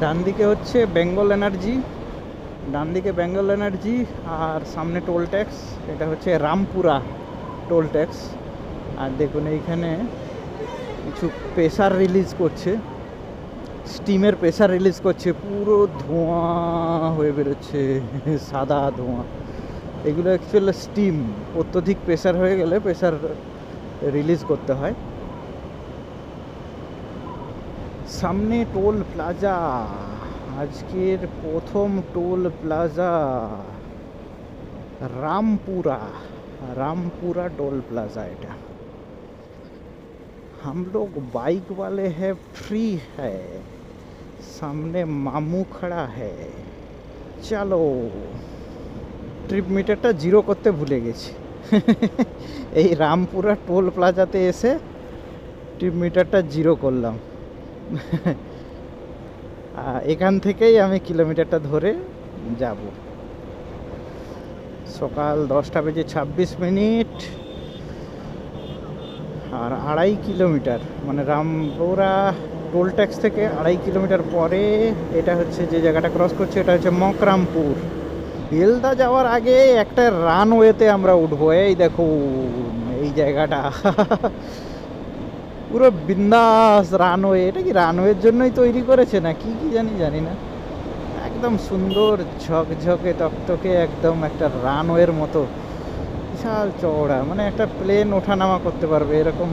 ডান দিকে হচ্ছে বেঙ্গল এনার্জি, ডান দিকে বেঙ্গল এনার্জি, আর সামনে টোল ট্যাক্স। এটা হচ্ছে রামপুরা টোল ট্যাক্স। আর দেখুন এইখানে কিছু প্রেসার রিলিজ করছে, স্টিমের প্রেসার রিলিজ করছে, পুরো ধোঁয়া হয়ে বেরোচ্ছে, সাদা ধোঁয়া। এগুলো অ্যাকচুয়ালি স্টিম, অত্যধিক প্রেসার হয়ে গেলে প্রেসার রিলিজ করতে হয়। সামনে টোল প্লাজা, আজকের প্রথম toll plaza Rampura, Rampura toll plaza. एटा हम लोग बाइक वाले हैं, फ्री है। सामने मामू खड़ा है। चलो, ट्रिप मीटारটা জিরো করতে ভুলে গেছি। এই রামপুরা টোল প্লাজাতে এসে ট্রিপ মিটারটা জিরো করলাম। এখান থেকেই আমি কিলোমিটারটা ধরে যাব। সকাল 10:26 আর 2.5 কিলোমিটার, মানে রামপুরা টোল ট্যাক্স থেকে 2.5 কিলোমিটার পরে এটা হচ্ছে যে জায়গাটা ক্রস করছে, এটা হচ্ছে মকরামপুর। বেলদা যাওয়ার আগে একটা রানওয়েতে আমরা উঠবো। এই দেখো এই জায়গাটা, পুরো বিন্দাস রানওয়ে। এটা কি রানওয়ের জন্যই তৈরি করেছে না কি কি জানি না। একদম সুন্দর ঝকঝকে তকতকে, একদম একটা রানওয়ের মতো, বিশাল চওড়া, মানে একটা প্লেন ওঠানামা করতে পারবে এরকম।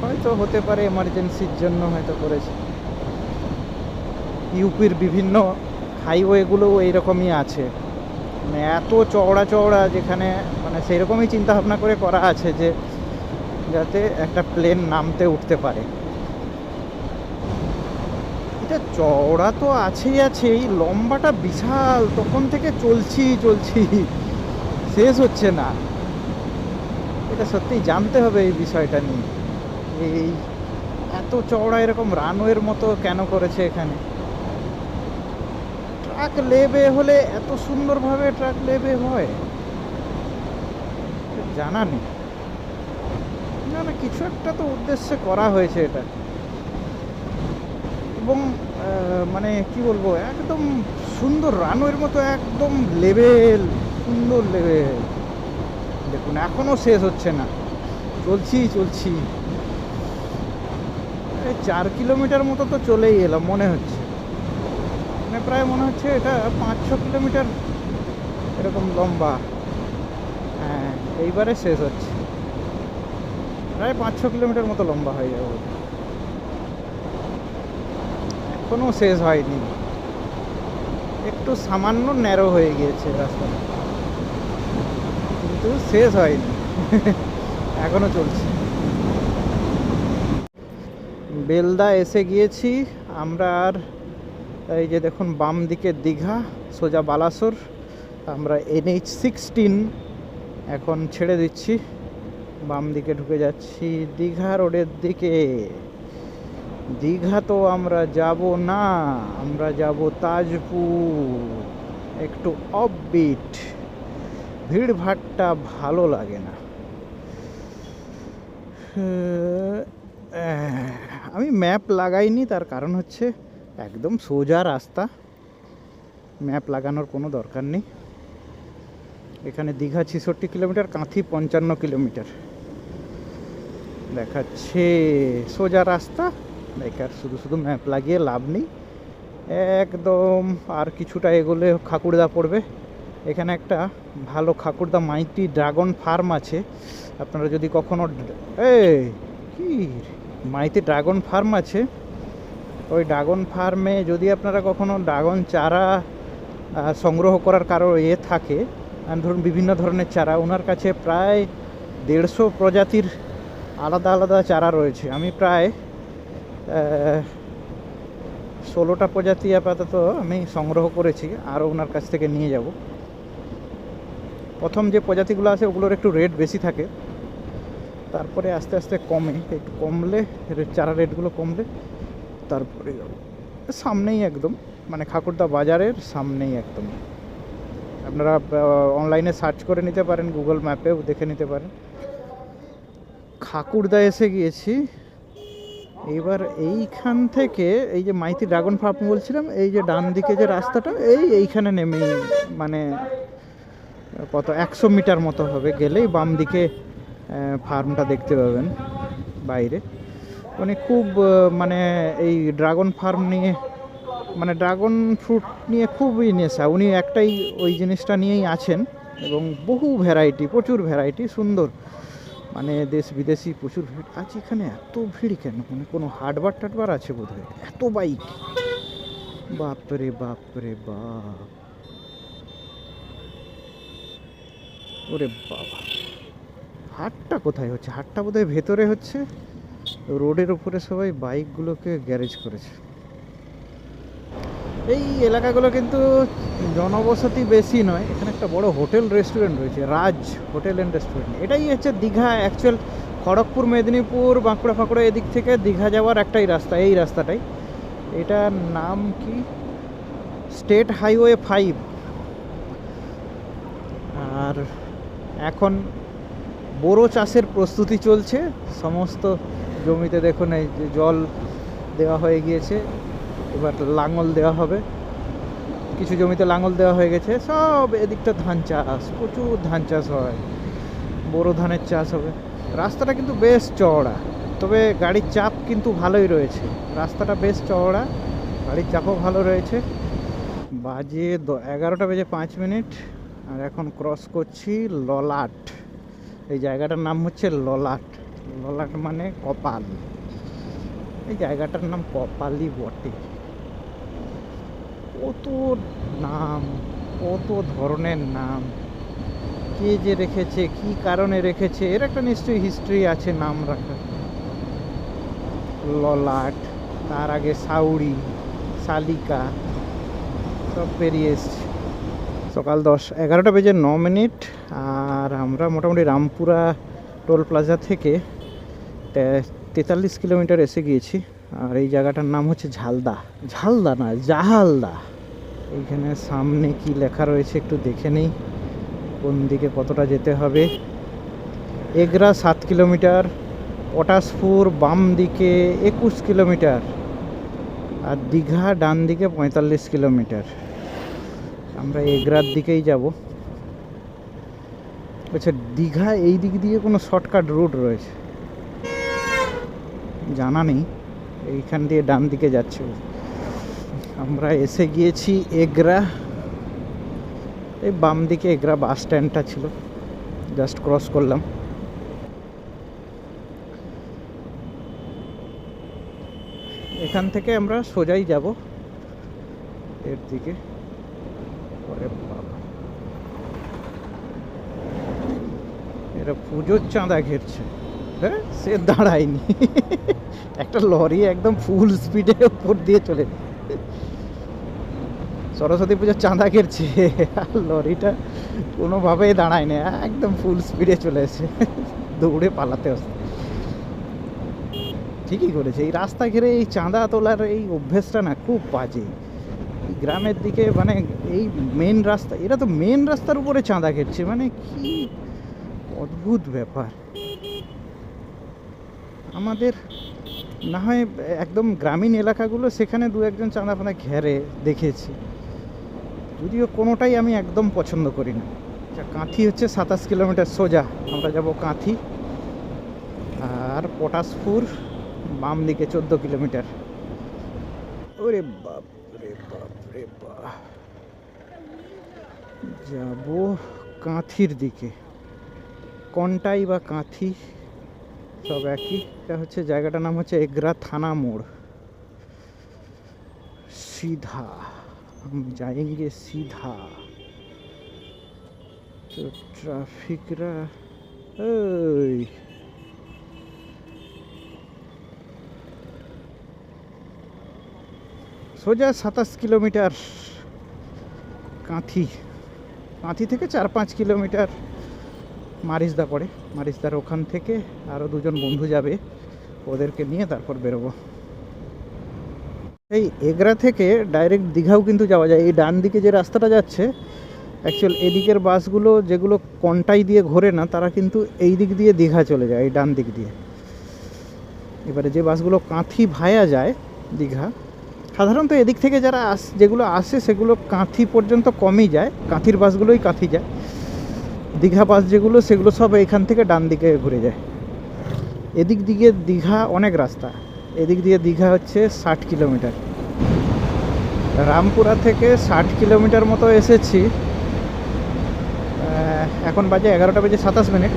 হয়তো হতে পারে এমার্জেন্সির জন্য হয়তো করেছে। ইউপির বিভিন্ন হাইওয়েগুলোও এইরকমই আছে, মানে এত চওড়া চওড়া, যেখানে মানে সেই রকমই চিন্তা ভাবনা করে করা আছে যে যাতে একটা প্লেন নামতে উঠতে পারে। এটা চওড়া তো আছেই, লম্বাটা বিশাল। তখন থেকে চলছি শেষ হচ্ছে না। এটা সত্যিই জানতে হবে এই বিষয়টা নিয়ে, এই এত চওড়া এরকম রানওয়ের মতো কেন করেছে এখানে। ট্রাক লেবে হলে এত সুন্দরভাবে ট্রাক লেবে হয় জানা নেই। না, কিছু একটা তো উদ্দেশ্যে করা হয়েছে এটা। এবং মানে কি বলবো, একদম সুন্দর রানওয়ের মতো, একদম লেভেল, সুন্দর লেভেল। দেখুন এখনো শেষ হচ্ছে না, চলছি। 4 কিলোমিটার মতো তো চলেই এলাম মনে হচ্ছে, মানে প্রায় মনে হচ্ছে এটা 5-6 কিলোমিটার এরকম লম্বা। হ্যাঁ, এইবারে শেষ হচ্ছে, প্রায় 5-6 কিলোমিটার মতো লম্বা হয়ে যাবে। এখনো শেষ হয়নি, একটু সামান্য ন্যারো হয়ে গিয়েছে রাস্তাটা, কিন্তু শেষ হয়নি। এখনো চলছে। বেলদা এসে গিয়েছি আমরা। আর এই যে দেখুন বাম দিকে দীঘা, সোজা বালাসোর। আমরা NH-16 এখন ছেড়ে দিচ্ছি, বাম দিকে ঢুকে যাচ্ছি দীঘা রোডের দিকে। দীঘা তো আমরা যাব না, আমরা যাব তাজপুর। একটু অফবিট, ভিড়ভাট্টা ভালো লাগে না। আমি ম্যাপ লাগাইনি, তার কারণ হচ্ছে একদম সোজা রাস্তা, ম্যাপ লাগানোর কোনো দরকার নেই। এখানে দীঘা 66 কিলোমিটার, কাঁথি 55 কিলোমিটার দেখাচ্ছে, সোজা রাস্তা। বেকার শুধু ম্যাপ লাগিয়ে লাভ নেই একদম। আর কিছুটা এগোলে খাকুড়দা পড়বে। এখানে একটা ভালো খাকুড়দা মাইতি ড্রাগন ফার্ম আছে। আপনারা যদি কখনো কি মাইতি ড্রাগন ফার্ম আছে, ওই ড্রাগন ফার্মে যদি আপনারা কখনো ড্রাগন চারা সংগ্রহ করার কারো থাকে, ধরুন বিভিন্ন ধরনের চারা, ওনার কাছে প্রায় 150 প্রজাতির আলাদা আলাদা চারা রয়েছে। আমি প্রায় 16টা প্রজাতি আপাতত আমি সংগ্রহ করেছি, আরও ওনার কাছ থেকে নিয়ে যাব। প্রথম যে প্রজাতিগুলো আছে ওগুলোর একটু রেট বেশি থাকে, তারপরে আস্তে আস্তে কমে, একটু কমলে চারা রেটগুলো কমলে তারপরে যাব। সামনেই একদম, মানে খাকুড়দা বাজারের সামনেই একদম। আপনারা অনলাইনে সার্চ করে নিতে পারেন, গুগল ম্যাপেও দেখে নিতে পারেন। খাকুড়দা এসে গিয়েছি, এবার এইখান থেকে এই যে মাইতি ড্রাগন ফার্ম বলছিলাম, এই যে ডান দিকে যে রাস্তাটা এইখানে নেমেই মানে কত 100 মিটার মতো হবে গেলেই বাম দিকে ফার্মটা দেখতে পাবেন বাইরে। উনি খুব মানে এই ড্রাগন ফার্ম নিয়ে মানে ড্রাগন ফ্রুট নিয়ে খুবই নেশা, উনি একটাই ওই জিনিসটা নিয়েই আছেন এবং বহু ভ্যারাইটি, প্রচুর ভ্যারাইটি, সুন্দর মানে দেশ বিদেশি প্রচুর ভিড়। আজ এখানে এত ভিড় কেন? মানে কোনো হাটবার টাটবার আছে বোধহয়, এত বাইক, বাপরে বাপরে বাপ, ওরে বাবা। হাটটা কোথায় হচ্ছে? হাটটা বোধহয় ভেতরে হচ্ছে, রোডের উপরে সবাই বাইকগুলোকে গ্যারেজ করেছে। এই এলাকাগুলো কিন্তু জনবসতি বেশি নয়, এখানে একটা বড় হোটেল রেস্টুরেন্ট রয়েছে, রাজ হোটেল অ্যান্ড রেস্টুরেন্ট। এটাই হচ্ছে দীঘা অ্যাকচুয়াল, খড়গপুর, মেদিনীপুর, বাঁকুড়া ফাঁকুড়া এদিক থেকে দীঘা যাওয়ার একটাই রাস্তা, এই রাস্তাটাই। এটার নাম কি? State highway 5। আর এখন বোরো চাষের প্রস্তুতি চলছে সমস্ত জমিতে। দেখুন এই যে জল দেওয়া হয়ে গিয়েছে, এবার লাঙল দেওয়া হবে, কিছু জমিতে লাঙল দেওয়া হয়ে গেছে। সব এদিকটা ধান চাষ, প্রচুর ধান চাষ হয়, বোরো ধানের চাষ হবে। রাস্তাটা কিন্তু বেশ চওড়া, তবে গাড়ির চাপ কিন্তু ভালোই রয়েছে। রাস্তাটা বেশ চওড়া, গাড়ির চাপও ভালো রয়েছে। বাজে 11টা বেজে 5 মিনিট, আর এখন ক্রস করছি ললাট। এই জায়গাটার নাম হচ্ছে ললাট। ললাট মানে কপাল। এই জায়গাটার নাম কপালই বটে। কত নাম, কত ধরনের নাম, কে যে রেখেছে, কি কারণে রেখেছে, এর একটা নিশ্চয়ই হিস্ট্রি আছে নাম রাখার। ললাট, তার আগে সাউরি, শালিকা, সব পেরিয়ে এসছে। সকাল 11টা বেজে 9 মিনিট, আর আমরা মোটামুটি রামপুরা টোল প্লাজা থেকে 43 কিলোমিটার এসে গিয়েছি। আর এই জায়গাটার নাম হচ্ছে ঝালদা। ঝালদা না, জাহালদা। এইখানে সামনে কি লেখা রয়েছে একটু দেখে নেই, কোন দিকে কতটা যেতে হবে। এগরা 7 কিলোমিটার, পটাশপুর বাম দিকে 21 কিলোমিটার, আর দীঘা ডান দিকে 45 কিলোমিটার। আমরা এগরার দিকেই যাব। আচ্ছা, দীঘা এই দিক দিয়ে কোনো শর্টকাট রুট রয়েছে জানা নেই, এইখান দিয়ে ডান দিকে যাচ্ছে। আমরা এসে গিয়েছি এগরা। এই বাম দিকে এগরা বাস স্ট্যান্ডটা ছিল, জাস্ট ক্রস করলাম। এখান থেকে আমরা সোজাই যাব এর দিকে। ওরে বাবা, এরা পুজোর চাঁদা ঘেরছে। হ্যাঁ, সে দাঁড়ায়নি, একটা লরি একদম ফুল স্পিডে উপর দিয়ে চলে, সরস্বতী পুজোর চাঁদা ঘেরছে, আর লরিটা কোনোভাবেই দাঁড়ায়নি, একদম ফুল স্পিডে চলে এসে দৌড়ে পালাতে আসে। ঠিকই করেছে, এই রাস্তা ঘিরে এই চাঁদা তোলার এই অভ্যেসটা না খুব বাজে। গ্রামের দিকে মানে এই মেন রাস্তা, এরা তো মেন রাস্তার উপরে চাঁদা ঘেরছে, মানে কি অদ্ভুত ব্যাপার। আমাদের না হয় একদম গ্রামীণ এলাকাগুলো সেখানে দু একজন চাঁদা ফাঁদা ঘেরে দেখেছি, যদিও কোনোটাই আমি একদম পছন্দ করি না। আচ্ছা, কাঁথি হচ্ছে 27 কিলোমিটার সোজা, আমরা যাব কাঁথি। আর পটাশপুর বাম দিকে 14 কিলোমিটার। ওরে বাপ রে বাপ রে বাপ, যাব কাঁথির দিকে। কন্টাই বা কাঁথি সব একই। এটা হচ্ছে জায়গাটার নাম হচ্ছে এগরা থানা মোড়। सीधा हम जाएंगे सीधा। तो ट्रैफिक रा সোজা 27 কিলোমিটার কাঁথি। কাঁথি থেকে 4-5 কিলোমিটার মারিসদা পড়ে। মারিসদার ওখান থেকে আরও দুজন বন্ধু যাবে, ওদেরকে নিয়ে তারপর বেরোবো। এই এগরা থেকে ডাইরেক্ট দীঘাও কিন্তু যাওয়া যায়। এই ডান দিকে যে রাস্তাটা যাচ্ছে, অ্যাকচুয়াল এদিকের বাসগুলো যেগুলো কন্টাই দিয়ে ঘোরে না, তারা কিন্তু এই দিক দিয়ে দীঘা চলে যায়, এই ডান দিক দিয়ে। এবারে যে বাসগুলো কাঁথি ভায়া যায় দীঘা, সাধারণত এদিক থেকে যারা যেগুলো আসে সেগুলো কাঁথি পর্যন্ত কমই যায়, কাঁথির বাসগুলোই কাঁথি যায়। দীঘা বাস যেগুলো সেগুলো সব এখান থেকে ডান দিকে ঘুরে যায়। এদিক দিকে দীঘা অনেক রাস্তা, এদিক দিয়ে দীঘা হচ্ছে 60 কিলোমিটার। রামপুরা থেকে 60 কিলোমিটার মতো এসেছি। এখন বাজে 11:27।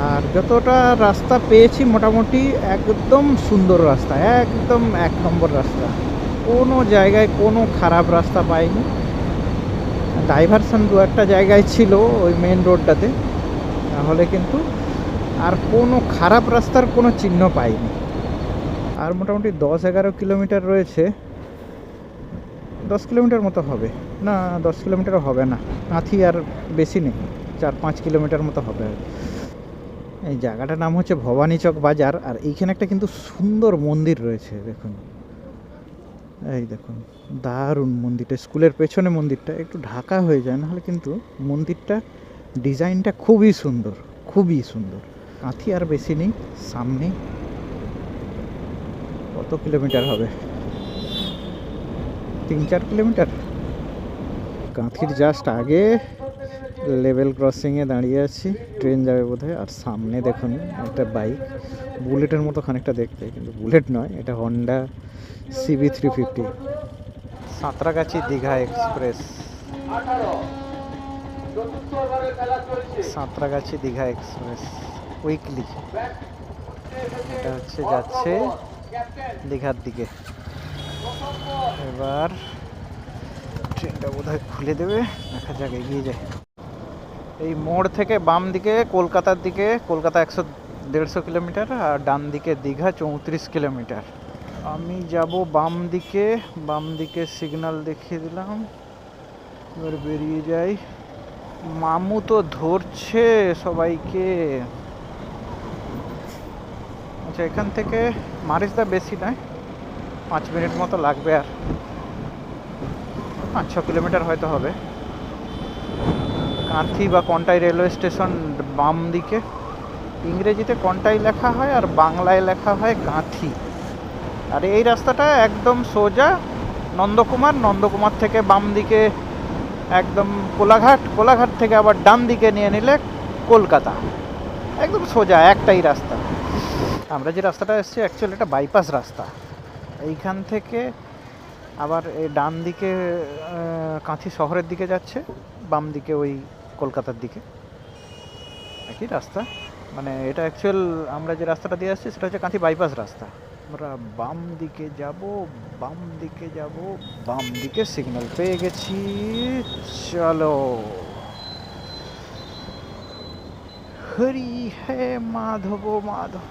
আর যতটা রাস্তা পেয়েছি মোটামুটি একদম সুন্দর রাস্তা, একদম 1 নম্বর রাস্তা, কোনো জায়গায় কোনো খারাপ রাস্তা পাইনি। ডাইভারশন দু একটা জায়গায় ছিল ওই মেন রোডটাতে, তাহলে কিন্তু আর কোনো খারাপ রাস্তার কোনো চিহ্ন পাইনি। আর মোটামুটি 10-11 কিলোমিটার রয়েছে, 10 কিলোমিটার মতো হবে, না 10 কিলোমিটারও হবে না, কাঁথি আর বেশি নেই, 4-5 কিলোমিটার মতো হবে। এই জায়গাটার নাম হচ্ছে ভবানী চক বাজার। আর এইখানে একটা কিন্তু সুন্দর মন্দির রয়েছে, দেখুন, এই দেখুন, দারুণ মন্দিরটা। স্কুলের পেছনে মন্দিরটা একটু ঢাকা হয়ে যায়, নাহলে কিন্তু মন্দিরটা ডিজাইনটা খুবই সুন্দর, খুবই সুন্দর। কাঁথি আর বেশি নেই, সামনে কত কিলোমিটার হবে, 3-4 কিলোমিটার। কাঁথির জাস্ট আগে লেভেল ক্রসিংয়ে দাঁড়িয়ে আছি, ট্রেন যাবে বোধহয়। আর সামনে দেখুন একটা বাইক, বুলেটের মতো খানিকটা দেখতে, কিন্তু বুলেট নয়, এটা Honda CB350। Santragachi Digha express, Santragachi Digha express weekly. এটা হচ্ছে যাচ্ছে দীঘার দিকে। এবার ট্রেনটা বোধহয় খুলে দেবে, দেখা যাক, এগিয়ে যায়। এই মোড় থেকে বাম দিকে কলকাতার দিকে, কলকাতা 100-150 কিলোমিটার, আর ডান দিকে দীঘা 34 কিলোমিটার। আমি যাব বাম দিকে, বাম দিকে সিগন্যাল দেখিয়ে দিলাম, এবার বেরিয়ে যাই। মামু তো ধরছে সবাইকে। আচ্ছা, এখান থেকে মারিসদা বেশি নয়, 5 মিনিট মতো লাগবে, আর 5-6 কিলোমিটার হয়তো হবে। কাঁথি বা কন্টাই রেলওয়ে স্টেশন বাম দিকে, ইংরেজিতে কন্টাই লেখা হয় আর বাংলায় লেখা হয় কাঁথি। আর এই রাস্তাটা একদম সোজা নন্দকুমার, নন্দকুমার থেকে বাম দিকে একদম কোলাঘাট, কোলাঘাট থেকে আবার ডান দিকে নিয়ে নিলে কলকাতা। একদম সোজা একটাই রাস্তা। আমরা যে রাস্তাটা এসেছি অ্যাকচুয়ালি এটা বাইপাস রাস্তা। এইখান থেকে আবার এই ডান দিকে কাঁথি শহরের দিকে যাচ্ছে, বাম দিকে ওই কলকাতার দিকে, একই রাস্তা। মানে এটা অ্যাকচুয়াল আমরা যে রাস্তাটা দিয়ে আসছি সেটা হচ্ছে কাঁথি বাইপাস রাস্তা। আমরা বাম দিকে যাব, বাম দিকে যাব, বাম দিকে সিগন্যাল পেয়ে গেছি, চলো। হরি হে মাধব মাধব।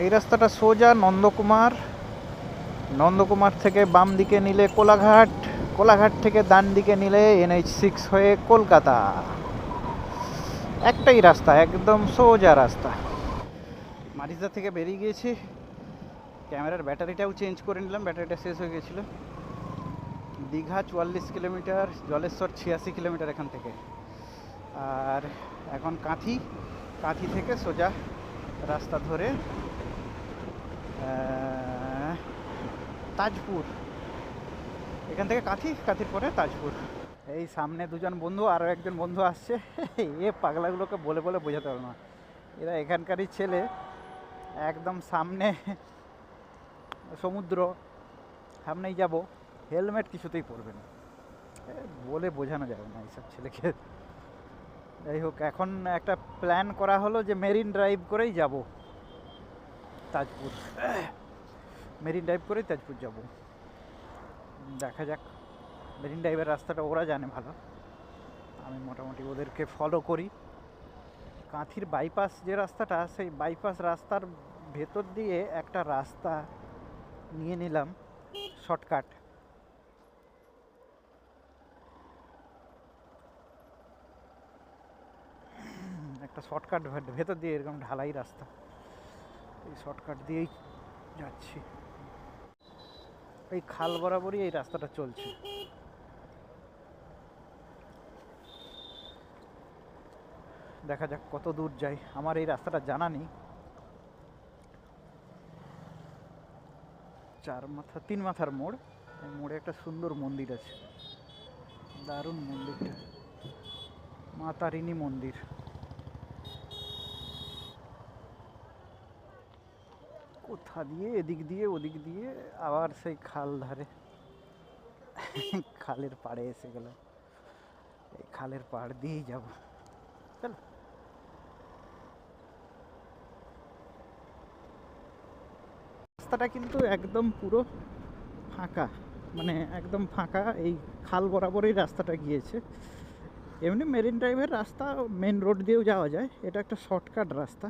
এই রাস্তাটা সোজা নন্দকুমার, নন্দকুমার থেকে বাম দিকে নিলে কোলাঘাট, কোলাঘাট থেকে ডান দিকে নিলে NH6 হয়ে কলকাতা। একটাই রাস্তা, একদম সোজা রাস্তা। মারিজদা থেকে বেরিয়ে গিয়েছি, ক্যামেরার ব্যাটারিটাও চেঞ্জ করে নিলাম, ব্যাটারিটা শেষ হয়ে গেছিল। দীঘা 44 কিলোমিটার, জলেশ্বর 86 কিলোমিটার এখান থেকে। আর এখন কাঁথি, কাঁথি থেকে সোজা রাস্তা ধরে তাজপুর। এখান থেকে কাঁথি, কাঁথির পরে তাজপুর। এই সামনে দুজন বন্ধু, আরও একজন বন্ধু আসছে। এ পাগলাগুলোকে বলে বলে বোঝাতে পারবো না, এরা এখানকারই ছেলে। একদম সামনে সমুদ্র, সামনেই যাব, হেলমেট কিছুতেই পরবে না, বলে বোঝানো যাবে না এইসব ছেলেকে। যাই হোক, এখন একটা প্ল্যান করা হলো যে মেরিন ড্রাইভ করেই যাব তাজপুর, মেরিন ড্রাইভ করেই তাজপুর যাব। দেখা যাক, মেরিন ড্রাইভের রাস্তাটা ওরা জানে ভালো, আমি মোটামুটি ওদেরকে ফলো করি। কাঁথির বাইপাস যে রাস্তাটা, সেই বাইপাস রাস্তার ভেতর দিয়ে একটা রাস্তা নিয়ে নিলাম শর্টকাট। একটা শর্টকাট ভেতর দিয়ে, এরকম ঢালাই রাস্তা, এই শর্টকাট দিয়েই যাচ্ছি। এই খাল বরাবরই এই রাস্তাটা চলছে। দেখা যাক কত দূর যাই, আমার এই রাস্তাটা জানা নেই। 3 মাথার মোড়, এই মোড়ে একটা সুন্দর মন্দির আছে, দারুণ মন্দিরটা, মা তারিণী মন্দির। কোথা দিয়ে, এদিক দিয়ে ওদিক দিয়ে, আবার সেই খাল ধারে খালের পাড়ে এসে গেলাম, এই খালের পাড় দিয়েই যাব। চলো। রাস্তাটা কিন্তু একদম পুরো ফাঁকা, মানে একদম ফাঁকা, এই খাল বরাবরই রাস্তাটা গিয়েছে। এমনি মেরিন ড্রাইভের রাস্তা মেন রোড দিয়েও যাওয়া যায়, এটা একটা শর্টকাট রাস্তা।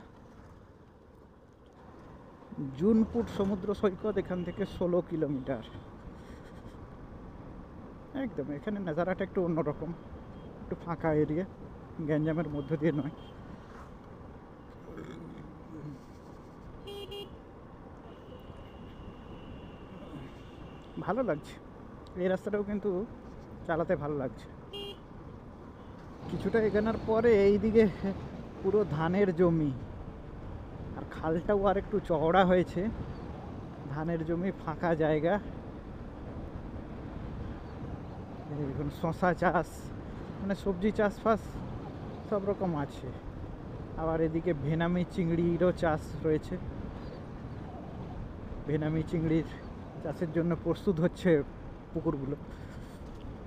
জুনপুট সমুদ্র সৈকত এখান থেকে 16 কিলোমিটার। একদম এখানে নাজারাটা একটু অন্যরকম, একটু ফাঁকা এরিয়া, গ্যাঞ্জামের মধ্য দিয়ে নয়। ভালো লাগছে, এই রাস্তাটাও কিন্তু চালাতে ভালো লাগছে। কিছুটা এগানোর পরে এইদিকে পুরো ধানের জমি, আর খালটাও আর একটু চওড়া হয়েছে, ধানের জমি, ফাঁকা জায়গা। দেখুন শশা চাষ, মানে সবজি চাষ ফাস সব রকম আছে। আবার এদিকে ভেনামি চিংড়িরও চাষ রয়েছে, ভেনামি চিংড়ির চাষের জন্য প্রস্তুত হচ্ছে পুকুরগুলো।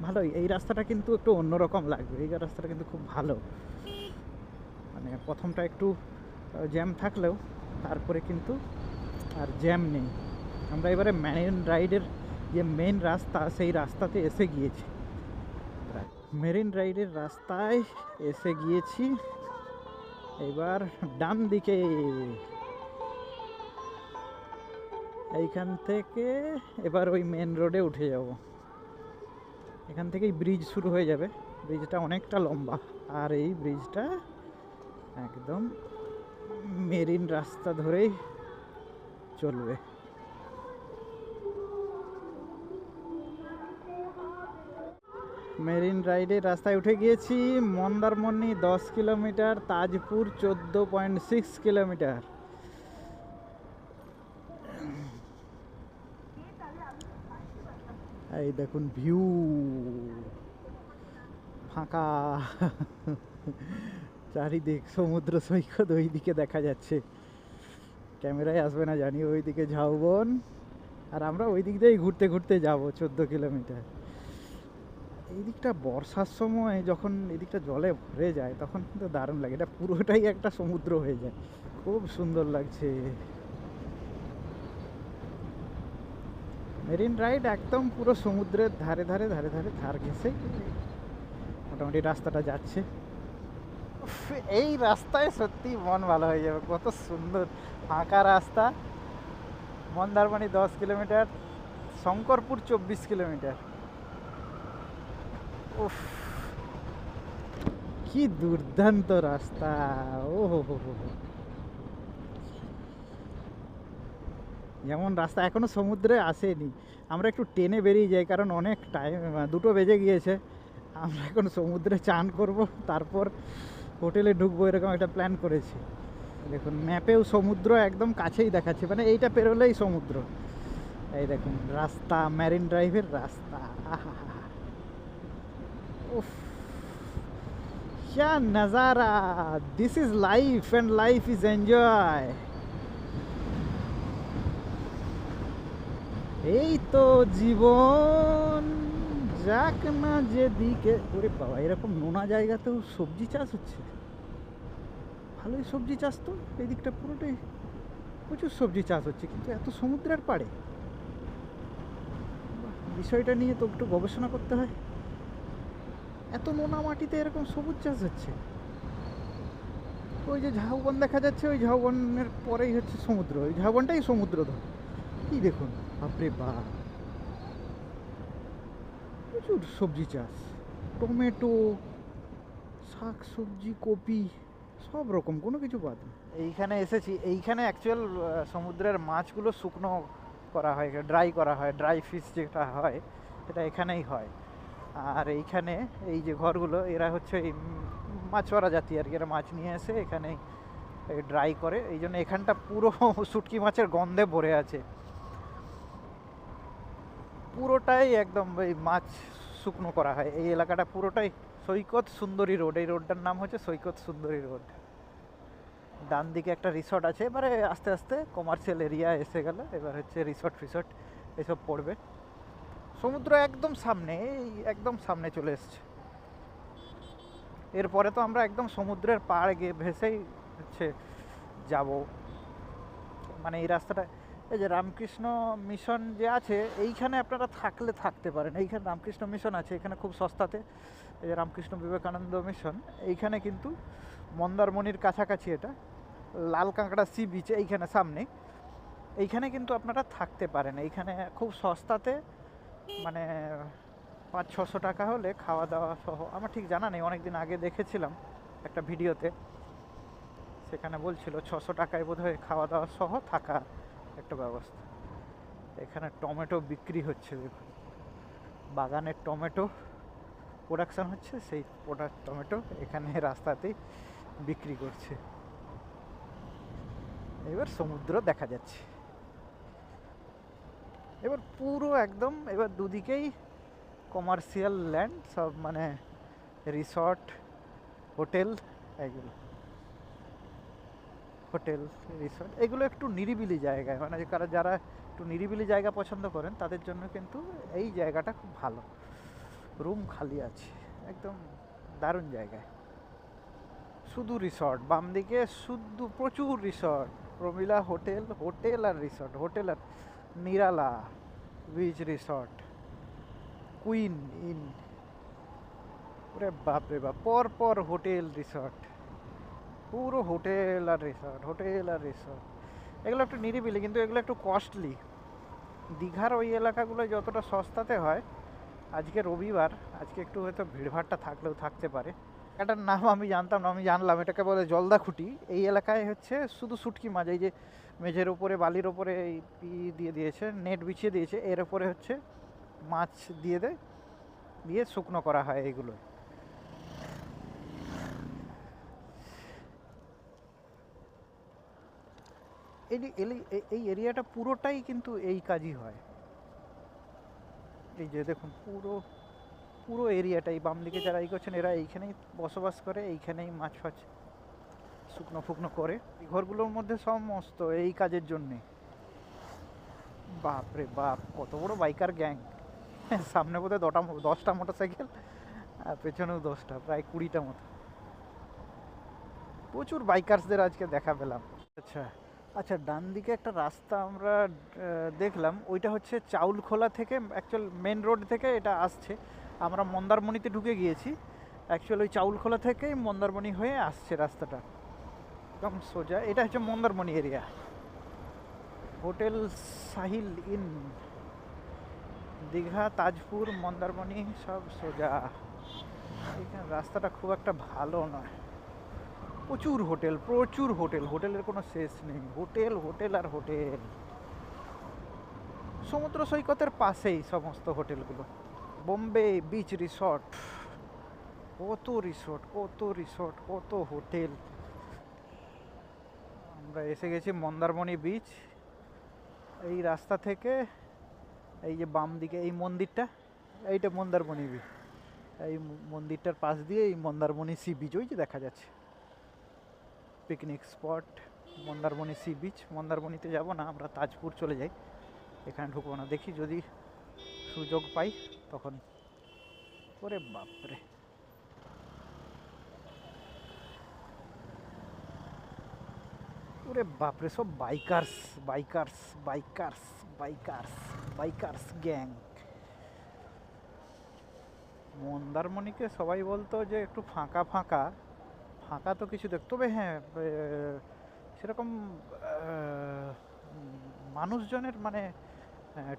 ভালোই, এই রাস্তাটা কিন্তু একটু অন্যরকম লাগবে, এই রাস্তাটা কিন্তু খুব ভালো। মানে প্রথমটা একটু জ্যাম থাকলেও তারপরে কিন্তু আর জ্যাম নেই। আমরা এবারে মেরিন রাইডের যে মেন রাস্তা, সেই রাস্তাতে এসে গিয়েছি, মেরিন রাইডের রাস্তায় এসে গিয়েছি। এবার ডান দিকে, এইখান থেকে এবার ওই মেন রোডে উঠে যাব। এখান থেকেই ব্রিজ শুরু হয়ে যাবে, ব্রিজটা অনেকটা লম্বা, আর এই ব্রিজটা একদম মেরিন রাস্তা ধরেই চলবে। মেরিন রাইডের রাস্তায় উঠে গিয়েছি। Mandarmani 10 kilometre, Tajpur 14.6 kilometre. এই দেখুন ভিউ, ফাঁকা চারিদিক সমুদ্র সৈকত ওইদিকে দেখা যাচ্ছে, ক্যামেরায় আসবে না জানি, ওইদিকে ঝাউবন, আর আমরা ওই দিক দিয়েই ঘুরতে ঘুরতে যাব 14 কিলোমিটার। এই দিকটা বর্ষার সময় যখন এদিকটা জলে ভরে যায় তখন কিন্তু দারুণ লাগে, এটা পুরোটাই একটা সমুদ্র হয়ে যায়, খুব সুন্দর লাগছে। মেরিন রাইড একদম পুরো সমুদ্রের ধারে ধারে ধারে ধারে ধার ঘেঁষে মোটামুটি রাস্তাটা যাচ্ছে। এই রাস্তায় সত্যি মন ভালো হয়ে যাবে, কত সুন্দর ফাঁকা রাস্তা। Mandarmani 10 kilometre, Shankarpur 24 kilometre. উফ, কি দুর্দান্ত রাস্তা! ও হো হো হো, যেমন রাস্তা এখনো সমুদ্রে আসেনি, আমরা একটু টেনে বেরিয়ে যাই, কারণ অনেক টাইম, 2টো বেজে গিয়েছে। আমরা এখন সমুদ্রে চান করব, তারপর হোটেলে ঢুকবো, এরকম একটা প্ল্যান করেছি। দেখুন ম্যাপেও সমুদ্র একদম কাছেই দেখাচ্ছে, মানে এইটা পেরোলেই সমুদ্র। এই দেখুন রাস্তা, মেরিন ড্রাইভের রাস্তা, আহা, উফ, क्या नज़ारा! This is life and life is enjoy. এই তো জীবন, যাক না যেদিকে। ওরে বাবা, এরকম নোনা জায়গাতেও সবজি চাষ হচ্ছে, ভালোই সবজি চাষ তো, এই দিকটা পুরোটাই প্রচুর সবজি চাষ হচ্ছে, কিন্তু এত সমুদ্রের পাড়ে, বিষয়টা নিয়ে তো একটু গবেষণা করতে হয়। এত নোনা মাটিতে এরকম সবুজ চাষ হচ্ছে। ওই যে ঝাউবন দেখা যাচ্ছে, ওই ঝাউবনের পরেই হচ্ছে সমুদ্র, ওই ঝাউবনটাই সমুদ্র ধর। কি দেখুন, বাপরে বাপ, প্রচুর সবজি চাষ, টমেটো, শাক সবজি, কপি, সব রকম, কোনো কিছু বাদ নেই। এইখানে এসেছি, এইখানে অ্যাকচুয়াল সমুদ্রের মাছগুলো শুকনো করা হয়, ড্রাই করা হয়, ড্রাই ফিশ যেটা হয় সেটা এখানেই হয়। আর এইখানে এই যে ঘরগুলো, এরা হচ্ছে এই মাছওয়ারা জাতি আর কি, এরা মাছ নিয়ে এসে এখানে ড্রাই করে, এই জন্য এখানটা পুরো শুটকি মাছের গন্ধে ভরে আছে। পুরোটাই একদম এই মাছ শুকনো করা হয় এই এলাকাটা পুরোটাই। সৈকত সুন্দরী রোড, এই রোডটার নাম হচ্ছে সৈকত সুন্দরী রোড। ডান দিকে একটা রিসর্ট আছে, এবারে আস্তে আস্তে কমার্শিয়াল এরিয়া এসে গেল, এবার হচ্ছে রিসর্ট ফিসর্ট এসব পড়বে। সমুদ্র একদম সামনে, এই একদম সামনে চলে এসছে। এরপরে তো আমরা একদম সমুদ্রের পাড় গিয়ে ভেসেই হচ্ছে যাব। মানে এই রাস্তাটা, এই যে রামকৃষ্ণ মিশন যে আছে এইখানে আপনারা থাকলে থাকতে পারেন, এইখানে রামকৃষ্ণ মিশন আছে এখানে খুব সস্তাতে। এই যে রামকৃষ্ণ বিবেকানন্দ মিশন এইখানে কিন্তু মন্দারমণির কাছাকাছি, এটা লাল কাঁকড়া সি বিচ এইখানে সামনে, এইখানে কিন্তু আপনারা থাকতে পারেন। এইখানে খুব সস্তাতে, মানে 500-600 টাকা হলে খাওয়া দাওয়া সহ, আমার ঠিক জানা নেই, অনেক দিন আগে দেখেছিলাম একটা ভিডিওতে, সেখানে বলছিল 600 টাকায় বোধহয় খাওয়া দাওয়া সহ থাকা একটা ব্যবস্থা। এখানে টমেটো বিক্রি হচ্ছে, দেখুন বাগানের টমেটো প্রোডাকশান হচ্ছে, সেই প্রোডাক্ট টমেটো এখানে রাস্তাতেই বিক্রি করছে। এবার সমুদ্র দেখা যাচ্ছে, এবার পুরো একদম, এবার দুদিকেই কমার্শিয়াল ল্যান্ড সব, মানে রিসর্ট হোটেল, এগুলো হোটেল রিসর্ট এগুলো একটু নিরিবিলি জায়গায়, মানে যারা একটু নিরিবিলি জায়গা পছন্দ করেন তাদের জন্য কিন্তু এই জায়গাটা খুব ভালো। রুম খালি আছে, একদম দারুণ জায়গায়, শুধু রিসর্ট বাম দিকে, শুধু প্রচুর resort, Pramila hotel, hotel R resort, hotel R Nirala beach resort, queen in, ওরে বাপ রে বাপ, পর পর হোটেল রিসর্ট, পুরো হোটেল আর রিসর্ট, হোটেল আর রিসর্ট। এগুলো একটু নিরিবিলি, কিন্তু এগুলো একটু কস্টলি। দীঘার ওই এলাকাগুলো যতটা সস্তাতে হয়, আজকে রবিবার, আজকে একটু হয়তো ভিড়ভাড়টা থাকলেও থাকতে পারে। এটার নাম আমি জানতাম না, আমি জানলাম এটাকে বলে জলদাখুটি। এই এলাকায় হচ্ছে শুধু শুটকি মাছ, এই যে মেঝের ওপরে বালির ওপরে এই দিয়ে দিয়েছে, নেট বিছিয়ে দিয়েছে, এর ওপরে হচ্ছে মাছ দিয়ে দেয়, দিয়ে শুকনো করা হয় এইগুলো। এই এরিয়াটা পুরোটাই কিন্তু এই কাজই হয়। এই যে দেখুন পুরো পুরো এরিয়াটাই, বাম দিকে যারা এই করছেন এরা এইখানেই বসবাস করে, এইখানেই মাছ ফাছ শুকনো ফুকনো করে। এই ঘরগুলোর মধ্যে সমস্ত এই কাজের জন্যে। বাপ রে বাপ, কত বড় বাইকার গ্যাং! সামনে বোধহয় 10টা মোটর সাইকেল, আর পেছনেও 10টা, প্রায় 20টা মতো। প্রচুর বাইকার্সদের আজকে দেখা পেলাম। আচ্ছা আচ্ছা, ডান দিকে একটা রাস্তা আমরা দেখলাম, ওইটা হচ্ছে চাউলখোলা থেকে, অ্যাকচুয়াল মেন রোড থেকে এটা আসছে। আমরা মন্দারমণিতে ঢুকে গিয়েছি, অ্যাকচুয়াল ওই চাউলখোলা থেকেই মন্দারমণি হয়ে আসছে রাস্তাটা, একদম সোজা। এটা হচ্ছে Mandarmani area, hotel Sahil in, Digha, Tajpur, Mandarmani সব সোজা। এখানে রাস্তাটা খুব একটা ভালো নয়, প্রচুর হোটেল, প্রচুর হোটেল, হোটেলের কোনো শেষ নেই, হোটেল হোটেল আর হোটেল। সমুদ্র সৈকতের পাশেই সমস্ত হোটেলগুলো। বোম্বে বিচ রিসর্ট, কত রিসর্ট, কত রিসর্ট, কত হোটেল। আমরা এসে গেছি মন্দারমণি বিচ। এই রাস্তা থেকে এই যে বাম দিকে এই মন্দিরটা, এইটা মন্দারমণি বিচ, এই মন্দিরটার পাশ দিয়ে এই মন্দারমণি সি বিচ ওই যে দেখা যাচ্ছে, picnic spot Mandarmani sea beach. মন্দারমণিতে যাব না, আমরা তাজপুর চলে যাই, এখানে ঢুকবো না, দেখি যদি সুযোগ পাই তখন। ওরে বাপরে, ওরে বাপরে, সব bikers bikers bikers bikers bikers gang. মন্দারমণিকে সবাই বলতো যে একটু ফাঁকা ফাঁকা, ফাঁকা তো কিছু দেখ, তবে হ্যাঁ সেরকম মানুষজনের, মানে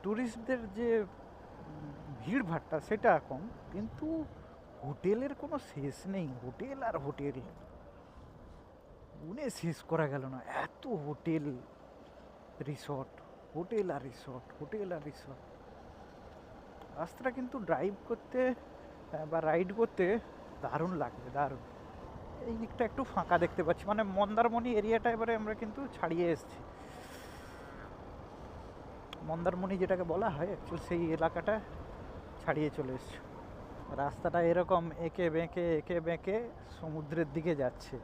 ট্যুরিস্টদের যে ভিড়ভাট্টা সেটা কম, কিন্তু হোটেলের কোনো শেষ নেই, হোটেল আর হোটেল, গুনে শেষ করা গেল না, এত হোটেল রিসর্ট, হোটেল আর রিসর্ট, হোটেল আর রিসর্ট। রাস্তাটা কিন্তু ড্রাইভ করতে বা রাইড করতে দারুণ লাগবে, দারুণ। এই দিকটা একটু ফাঁকা দেখতে পাচ্ছি, মানে মন্দারমণি এরিয়াটা এবারে আমরা কিন্তু ছাড়িয়ে এসেছি। মন্দারমণি যেটাকে বলা হয় অ্যাকচুয়ালি সেই এলাকাটা ছাড়িয়ে চলে এসেছি। রাস্তাটা এরকম এঁকে বেঁকে সমুদ্রের দিকে যাচ্ছে।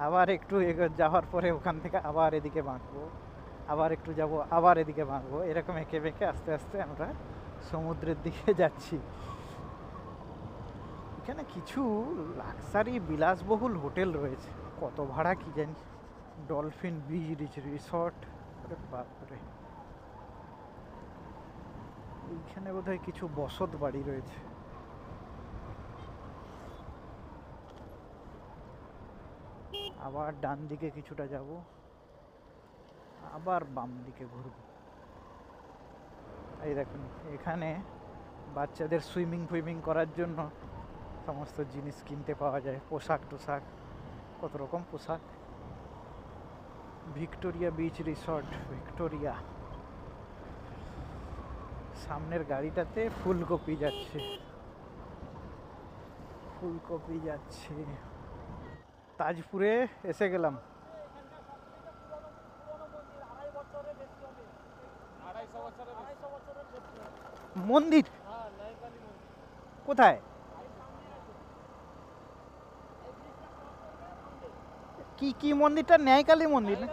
আবার একটু যাওয়ার পরে ওখান থেকে আবার এদিকে বাঁকবো, আবার একটু যাব, আবার এদিকে বাঁকবো, এরকম এঁকে বেঁকে আস্তে আস্তে আমরা সমুদ্রের দিকে যাচ্ছি। এখানে কিছু লাক্সারি বিলাসবহুল হোটেল রয়েছে, কত ভাড়া কি জানি। ডলফিন বিচ রিসর্ট, আরে বাপরে। এইখানে বোধহয় কিছু বসত বাড়ি রয়েছে। আবার ডান দিকে কিছুটা যাব, আবার বাম দিকে ঘুরব। এই দেখুন এখানে বাচ্চাদের সুইমিং করার জন্য সমস্ত জিনিস কিনতে পাওয়া যায়, পোশাক টোশাক, কত রকম পোশাক। Victoria beach resort, Victoria. সামনের গাড়িটাতে ফুলকপি যাচ্ছে, ফুলকপি যাচ্ছে। তাজপুরে এসে গেলাম। মন্দির কোথায়? কি কি মন্দিরটা? ন্যায়কালী মন্দির না?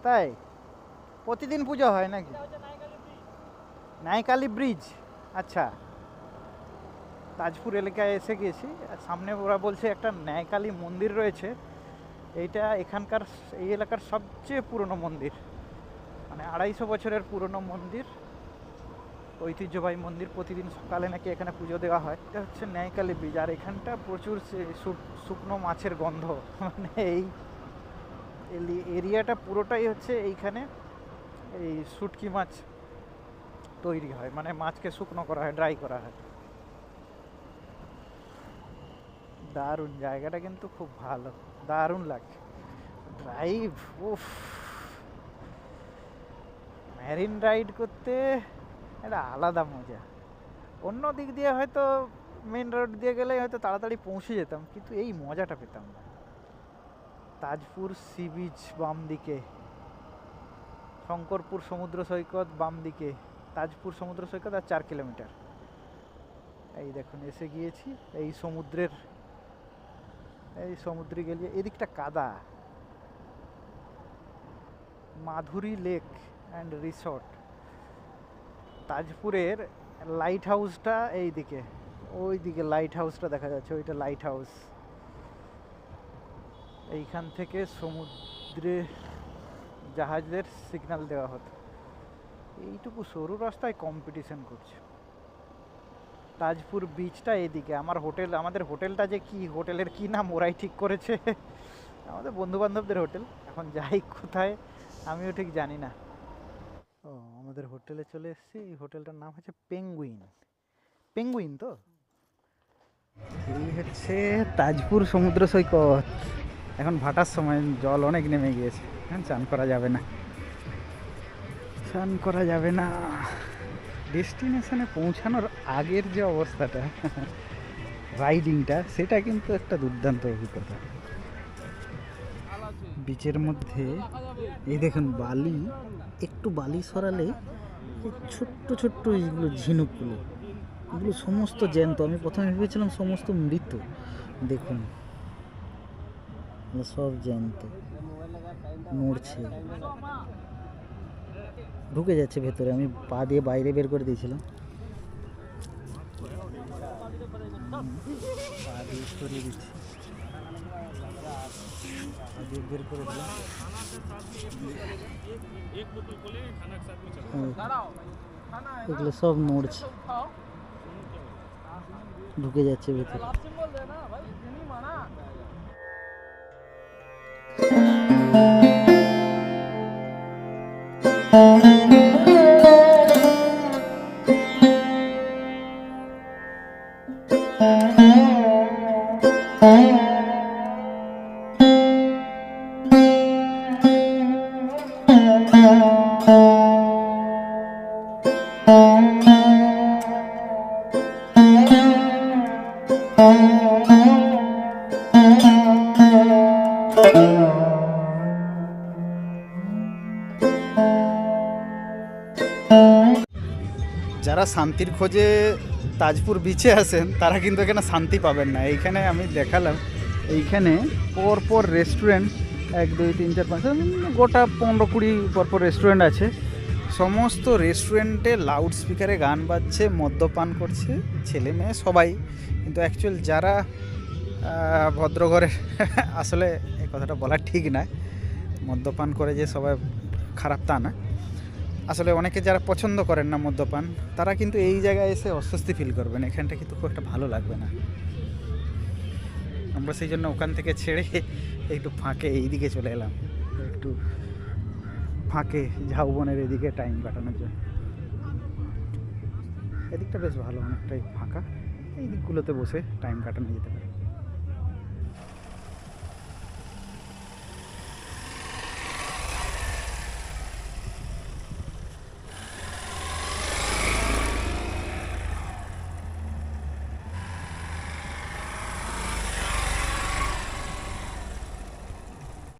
তাই প্রতিদিন পুজো হয় নাকি? ন্যায়কালী ব্রিজ, আচ্ছা। তাজপুর এলাকায় এসে গিয়েছি, আর সামনে ওরা বলছে একটা ন্যায়কালী মন্দির রয়েছে। এইটা এখানকার, এই এলাকার সবচেয়ে পুরনো মন্দির, মানে 250 বছরের পুরনো মন্দির, ঐতিহ্যবাহী মন্দির। প্রতিদিন সকালে নাকি এখানে পুজো দেওয়া হয়। এটা হচ্ছে ন্যায়কালী ব্রিজ। আর এখানটা প্রচুর শুকনো মাছের গন্ধ, মানে এই এরিয়াটা পুরোটাই হচ্ছে এইখানে এই শুটকি মাছ তৈরি হয়, মানে মাছকে শুকনো করা হয়, ড্রাই করা হয়। দারুণ জায়গাটা, কিন্তু খুব ভালো, দারুণ লাগছে। ড্রাইভ, উফ, ম্যারিন রাইড করতে একটা আলাদা মজা। অন্য দিক দিয়ে হয়তো মেন রোড দিয়ে গেলে হয়তো তাড়াতাড়ি পৌঁছে যেতাম, কিন্তু এই মজাটা পেতাম না। তাজপুর সি বিচ বাম দিকে, শঙ্করপুর সমুদ্র সৈকত বাম দিকে, তাজপুর সমুদ্র সৈকত আর 4 কিলোমিটার। এই দেখুন এসে গিয়েছি এই সমুদ্রের, এই সমুদ্রে গেলে এদিকটা কাদা। মাধুরী লেক অ্যান্ড রিসর্ট। তাজপুরের লাইট হাউসটা এই দিকে, ওই দিকে লাইট হাউসটা দেখা যাচ্ছে, ওইটা লাইট হাউস। এইখান থেকে সমুদ্রে জাহাজের সিগন্যাল দেওয়া হতো। এইটুকু সরু রাস্তায় কম্পিটিশন করছে। তাজপুর বিচটা এদিকে। আমাদের হোটেলটা যে কি, হোটেলের কি নাম ওরাই ঠিক করেছে, আমাদের বন্ধু বান্ধবদের হোটেল। এখন যাই কোথায় আমিও ঠিক জানি না। ও, আমাদের হোটেলে চলে এসেছি। এই হোটেলটার নাম হচ্ছে পেঙ্গুইন। পেঙ্গুইন তো এই হচ্ছে তাজপুর সমুদ্র সৈকত। এখন ভাটার সময়, জল অনেক নেমে গিয়েছে, হ্যাঁ, চান করা যাবে না, চান করা যাবে না। ডেস্টিনেশনে পৌঁছানোর আগের যে অবস্থাটা, রাইডিংটা, সেটা কিন্তু একটা দুর্দান্ত অভিজ্ঞতা। বিচের মধ্যে এই দেখুন বালি, একটু বালি সরালে ছোট্ট ছোট্ট এইগুলো ঝিনুকগুলো, এগুলো সমস্ত জ্যান্ত। আমি প্রথমে ভেবেছিলাম সমস্ত মৃত, দেখুন সব জ্যান্ত, নড়ছে, ঢুকে যাচ্ছে ভেতরে। আমি পা দিয়ে বাইরে বের করে দিয়েছিলাম, পা দিয়ে সরিয়ে দিচ্ছি, পা দিয়ে বের করে দিলাম। এগুলো সব নড়ছে, ঢুকে যাচ্ছে ভেতরে। যারা শান্তির খোঁজে তাজপুর বিচে আসেন তারা কিন্তু এখানে শান্তি পাবেন না। এইখানে আমি দেখালাম, এইখানে পরপর রেস্টুরেন্ট 1 2 3 4 5 গোটা 15-20 পরপর রেস্টুরেন্ট আছে। সমস্ত রেস্টুরেন্টে লাউড স্পিকারে গান বাজছে, মদ্যপান করছে ছেলে মেয়ে সবাই। কিন্তু অ্যাকচুয়াল যারা ভদ্রঘরের আসলে এই কথাটা বলা ঠিক না, মদ্যপান করে যে সবাই খারাপ তা না। আসলে অনেকে যারা পছন্দ করেন না মদ্যপান, তারা কিন্তু এই জায়গায় এসে অস্বস্তি ফিল করবেন, এখানটা কিন্তু খুব একটা ভালো লাগবে না। আমরা সেই জন্য ওখান থেকে ছেড়ে একটু ফাঁকে এইদিকে চলে এলাম, একটু ফাঁকে ঝাউবনের এদিকে টাইম কাটানোর জন্য। এদিকটা বেশ ভালো, অনেকটাই ফাঁকা, এই দিকগুলোতে বসে টাইম কাটানো যেতে পারে।